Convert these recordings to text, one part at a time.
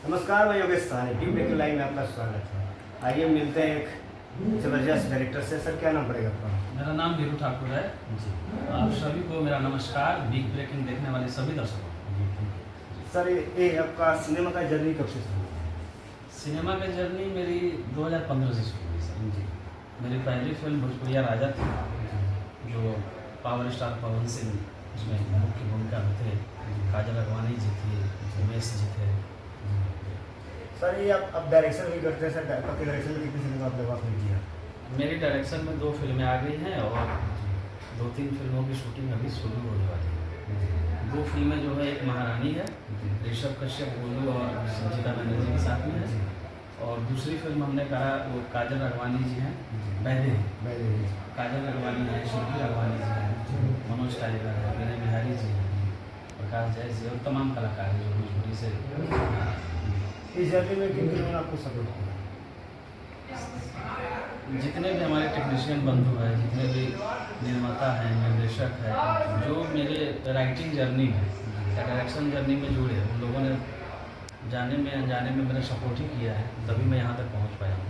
नमस्कार, मैं Yogesh Sahni team breaking live में आपका स्वागत है। आइए मिलते हैं एक जबरदस्त डायरेक्टर से। सर, क्या नाम पड़ेगा आपका? मेरा नाम वीरू ठाकुर है जी आप सभी को मेरा नमस्कार। बिग ब्रेकिंग देखने वाले सभी दर्शकों जी ठीक। सर, ये आपका सिनेमा का जर्नी कब से शुरू हुआ? सिनेमा की जर्नी मेरी 2015 से शुरू हुई सर। जी मेरी पहली फिल्म भोजपुरिया राजा थी, जो पावर स्टार पवन सिंह उसमें मुख्य भूमिका में थे। काजल अडवाणी जी थी, उमेश जी थे। सर, ये आप डायरेक्शन भी करते हैं। सर, आपके डायरेक्शन में कितनी सिनेमा आपने वर्क किया? मेरी डायरेक्शन में 2 फिल्में आ गई हैं और 2-3 फिल्मों की शूटिंग अभी शुरू होने वाली है। 2 फिल्में जो है, एक महारानी है, ऋषभ कश्यप, गोलू और संजीता बनर्जी के साथ में है, और दूसरी फिल्म हमने कहा वो काजल अडवाणी जी हैं, पहले काजल अडवाणी हैं, शिल्पी अडवाणी जी हैं, मनोज टाइगर है, विनय बिहारी जी हैं, प्रकाश जय जी और तमाम कलाकार हैं जो भोजपुरी से। इस जर्नी में किन किन ने आपको सपोर्ट किया? जितने भी हमारे टेक्नीशियन बंधु हैं, जितने भी निर्माता हैं, निर्देशक हैं, जो मेरे राइटिंग जर्नी में या डायरेक्शन जर्नी में जुड़े, उन लोगों ने जाने में अनजाने में मेरा सपोर्ट ही किया है, तभी मैं यहाँ तक पहुँच पाया हूँ।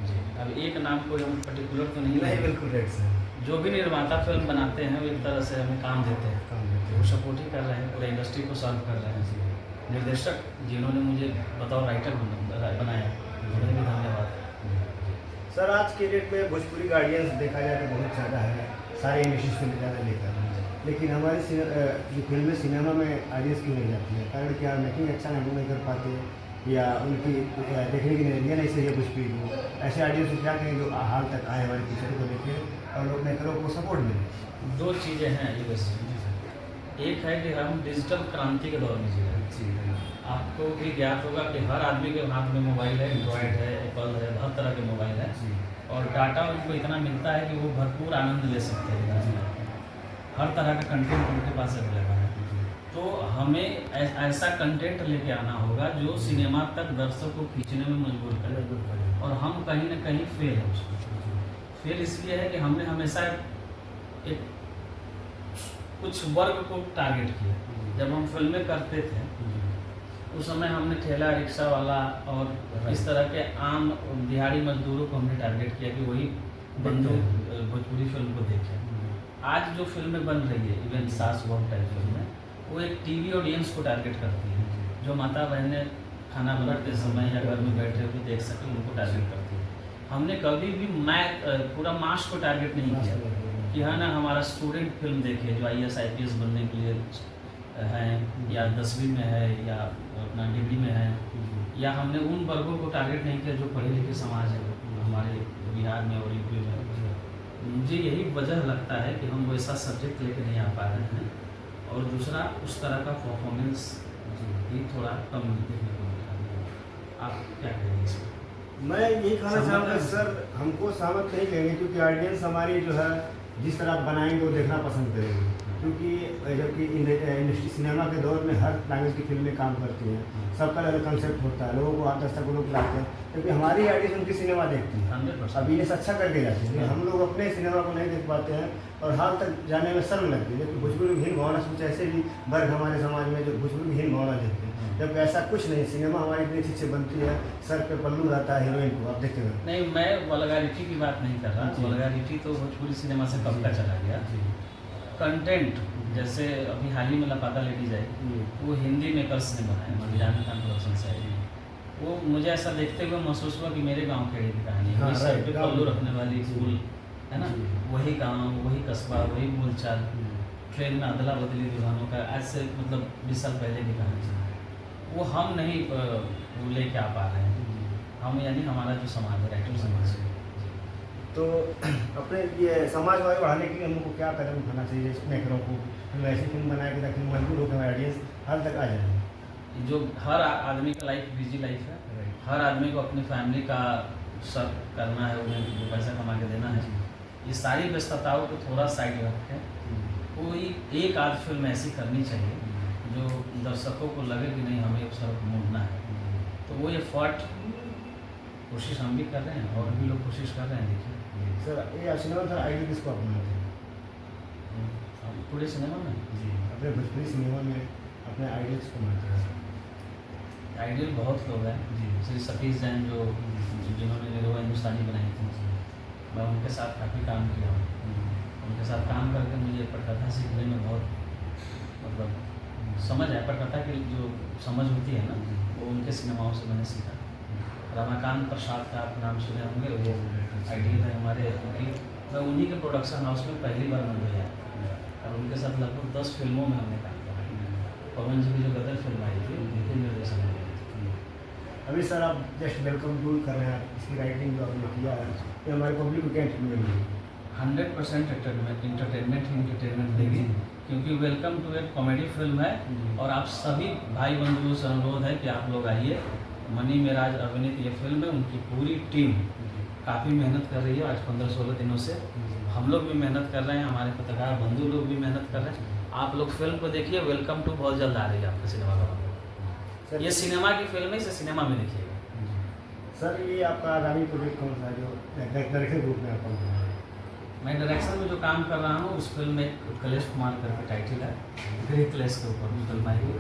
जी, अब एक नाम कोई हम पर्टिकुलर तो नहीं नहीं, है। बिल्कुल राइट सर। जो भी निर्माता फिल्म बनाते हैं वो एक तरह से हमें काम देते हैं, वो सपोर्ट ही कर रहे हैं, पूरे इंडस्ट्री को सर्व कर रहे हैं। निर्देशक जिन्होंने मुझे बतौर राइटर बनाया, उन्हें भी धन्यवाद। सर, आज के डेट में भोजपुरी का ऑडियंस देखा जाए तो बहुत ज़्यादा है, सारे इंडस्ट्री फिल्म ज़्यादा लेकर, लेकिन हमारी जो फिल्में सिनेमा में ऑडियंस क्यों नहीं जाती है? कारण क्या मेकिंग अच्छा नहीं कर पाते, या उनकी देखने की नजरिया नहीं सही है भोजपुरी को? ऐसे ऑडियंस को क्या कहें जो हाल तक आए हमारे पिक्चर को देखे और लोग मेकरों को सपोर्ट मिले? 2 चीज़ें हैं ये बस। एक है कि हम डिजिटल क्रांति के दौर में जी रहे हैं। आपको भी ज्ञात होगा कि हर आदमी के हाथ में मोबाइल है, एंड्रॉयड है, एप्पल है, हर तरह के मोबाइल है, और डाटा उनको इतना मिलता है कि वो भरपूर आनंद ले सकते हैं। हर तरह का कंटेंट उनके पास अवेलेबल है। तो हमें ऐसा कंटेंट लेके आना होगा जो सिनेमा तक दर्शक को खींचने में मजबूर करे, और हम कहीं ना कहीं फेल है उसमें। फेल इसलिए है कि हमने हमेशा एक कुछ वर्ग को टारगेट किया। जब हम फिल्में करते थे उस समय हमने ठेला रिक्शा वाला और इस तरह के आम दिहाड़ी मजदूरों को हमने टारगेट किया कि वही बंधु भोजपुरी फिल्म को देखें। आज जो फिल्में बन रही है, इवन सास बहू टाइप फिल्में, वो एक टीवी ऑडियंस को टारगेट करती है, जो माता बहनें खाना बनाते समय या घर में बैठे हुए देख सकें, उनको टारगेट करती है। हमने कभी भी पूरा मास को टारगेट नहीं किया कि है ना हमारा स्टूडेंट फिल्म देखे जो IAS IPS बनने के लिए हैं, या 10वीं में है, या अपना डिग्री में है, या हमने उन वर्गों को टारगेट नहीं किया जो पढ़े लिखे समाज है हमारे बिहार में और यूपी में। मुझे यही वजह लगता है कि हम वैसा सब्जेक्ट लेके नहीं आ पा रहे हैं, और दूसरा उस तरह का परफॉर्मेंस भी थोड़ा कम देखने को मिल रहा है। आप क्या कहेंगे इसमें? मैं यही कहना चाहूँगा सर, हमको सहमत नहीं कहेंगे, क्योंकि ऑडियंस हमारी जो है जिस तरह आप बनाएंगे वो देखना पसंद करेगी। क्योंकि जबकि इंडस्ट्री सिनेमा के दौर में हर लैंग्वेज की फिल्में काम करती हैं, सबका अलग कंसेप्ट होता है, लोगों को 8-10 लोग लाते हैं, क्योंकि हमारी ऑडियंस उनकी सिनेमा देखती है, 100%। अब बिजनेस अच्छा करके जाते हैं। हम लोग अपने सिनेमा को नहीं देख पाते हैं और हाल तक जाने में शर्म लगती है। जबकि भोजपुरी हीन भावना कुछ ऐसे भी वर्ग हमारे समाज में जो भोजपुरी हीन भावना देखते हैं, जबकि ऐसा कुछ नहीं। सिनेमा हमारी इतनी अच्छी से बनती है, सर पे पल्लू रहता है हीरोइन को, आप देखते हैं। नहीं, मैं वल्गैरिटी की बात नहीं कर रहा। वल्गैरिटी तो भोजपुरी सिनेमा से कब का चला गया। कंटेंट जैसे अभी हाल ही में लपाता लेडी जाए, वो हिंदी मेकर्स ने बनाया, मदिराना खान प्रोडक्शन से। वो मुझे ऐसा देखते हुए महसूस हुआ कि मेरे गांव खेड़े की कहानी है। वही सर पे पल्लू रखने वाली स्कूल है ना, वही गांव, वही कस्बा, वही बोलचाल, ट्रेन में अदला बदली दुल्हनों का, आज से मतलब 20 साल पहले की कहानी है। वो हम नहीं लेके आ पा रहे हैं, हम यानी हमारा जो समाज है, राइटर समाज है। तो अपने ये समाज वाले बढ़ाने के लिए हमको क्या कदम उठाना चाहिए मेकरों को? हम ऐसी फिल्म बनाए कि ताकि मजबूर होकर हमारे ऑडियंस हाल तक आ जाए। जो हर आदमी का लाइफ बिजी लाइफ है, हर आदमी को अपनी फैमिली का सब करना है, उन्हें पैसा कमा के देना है। ये सारी व्यस्तताओं को थोड़ा साइड रख के कोई एक आध फिल्म ऐसी करनी चाहिए जो दर्शकों को लगे कि नहीं हमें उस तरफ मोड़ना है। तो वो एफर्ट कोशिश हम भी कर रहे हैं और भी लोग कोशिश कर रहे हैं। देखिए सर, ये सिनेमा सर आइडिया किसको अपनाना चाहिए? पूरे सिनेमा में जी, अपने भोजपुरी सिनेमा में अपने आइडियल्स को मानते हैं। आइडियल बहुत लोग हैं, जी। श्री सतीश जैन जो जिन्होंने निरहुआ हिंदुस्तानी बनाई थी, मैं उनके साथ काफ़ी काम किया हूँ। उनके साथ काम करके मुझे पटकथा सीखने में बहुत मतलब समझ है। पटकथा की जो समझ होती है ना, वो उनके सिनेमाओं से मैंने सीखा। रमाकांत प्रसाद का आप नाम सुने होंगे, वो आइडियल है हमारे, क्योंकि मैं उन्हीं के प्रोडक्शन हाउस में पहली बार मैं गया और उनके साथ लगभग 10 फिल्मों में हमने काम किया। पवन जी की जो गदर फिल्म आई थी, उनके निर्देशन में आई थी। अभी सर आप जस्ट वेलकम टूर कर रहे हैं, इसकी राइटिंग जो आपने किया है ये हमारे पब्लिक को क्या एंटरटेनमेंट मिलेगी? 100% इंटरटेनमेंट देगी, क्योंकि वेलकम टू एक कॉमेडी फिल्म है। और आप सभी भाई बंधुओं से अनुरोध है कि आप लोग आइए। मनी मेराज अभिनीत ये फिल्म है, उनकी पूरी टीम काफ़ी मेहनत कर रही है आज 15-16 दिनों से। हम लोग भी मेहनत कर रहे हैं, हमारे पत्रकार बंधु लोग भी मेहनत कर रहे हैं। आप लोग फिल्म को देखिए, वेलकम टू बहुत जल्द आ रही है आपके सिनेमा घर में। ये सिनेमा की फिल्म है, इसे सिनेमा में देखिएगा। सर ये आपका आगामी प्रोजेक्ट कौन सा है जो डायरेक्टर ग्रुप में आप काम कर रहे हैं? मैं डायरेक्शन में जो काम कर रहा हूँ उस फिल्म में एक कलेश कुमार करके टाइटल है, गृह क्लेश के ऊपर फिल्म आएगी।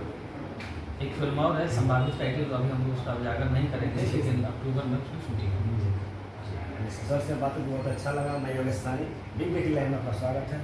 एक फिल्म और है संभावित टाइटल, तो अभी हम लोग उसका उजागर नहीं करेंगे, लेकिन अक्टूबर में उसकी शूटिंग होगी। सर से बात बहुत अच्छा लगा। मैं योगेश सानी, बिग बेटी लाइन में आपका स्वागत है।